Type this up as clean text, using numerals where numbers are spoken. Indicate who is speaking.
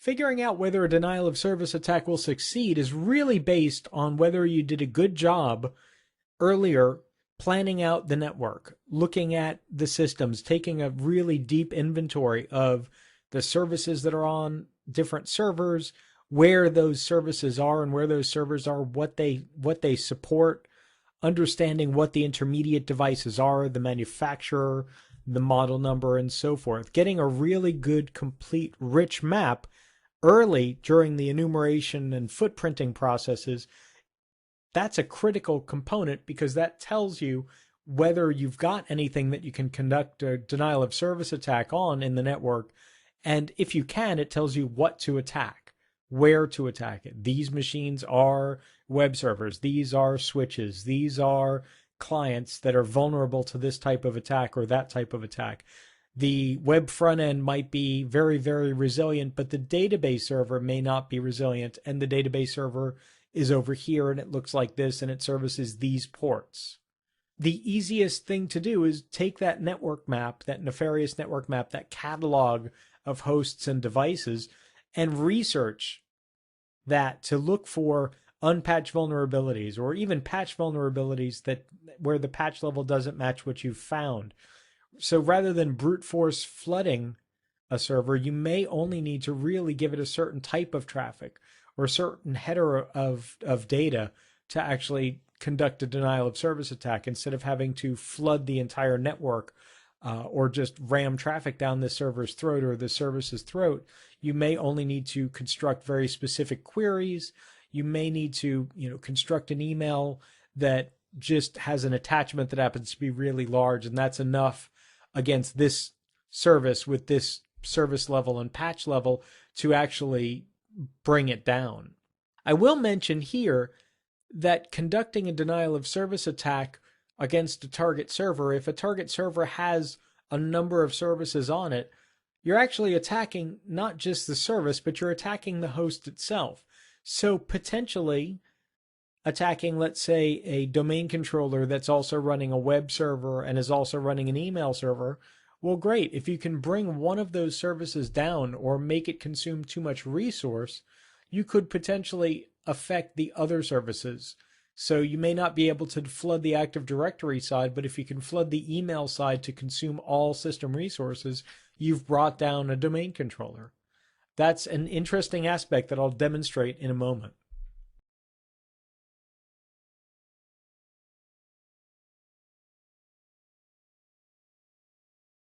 Speaker 1: Figuring out whether a denial of service attack will succeed is really based on whether you did a good job earlier planning out the network, looking at the systems, taking a really deep inventory of the services that are on different servers, where those services are and where those servers are, what they support, understanding what the intermediate devices are, the manufacturer, the model number, and so forth. Getting a really good, complete, rich map early during the enumeration and footprinting processes, that's a critical component because that tells you whether you've got anything that you can conduct a denial of service attack on in the network. And if you can, it tells you what to attack, where to attack it. These machines are web servers. These are switches. These are clients that are vulnerable to this type of attack or that type of attack. The web front end might be very, very resilient, but the database server may not be resilient. And the database server is over here and it looks like this and it services these ports. The easiest thing to do is take that network map, that nefarious network map, that catalog of hosts and devices, and research that to look for unpatched vulnerabilities or even patch vulnerabilities that where the patch level doesn't match what you've found. So rather than brute force flooding a server, you may only need to really give it a certain type of traffic or a certain header of data to actually conduct a denial of service attack instead of having to flood the entire network or just ram traffic down the server's throat or the service's throat. You may only need to construct very specific queries. You may need to, construct an email that just has an attachment that happens to be really large, and that's enough against this service with this service level and patch level to actually bring it down. I will mention here that conducting a denial of service attack against a target server, if a target server has a number of services on it, you're actually attacking not just the service, but you're attacking the host itself. So potentially attacking, let's say, a domain controller that's also running a web server and is also running an email server. Well, great. If you can bring one of those services down or make it consume too much resource, you could potentially affect the other services. So you may not be able to flood the Active Directory side, but if you can flood the email side to consume all system resources, you've brought down a domain controller. That's an interesting aspect that I'll demonstrate in a moment.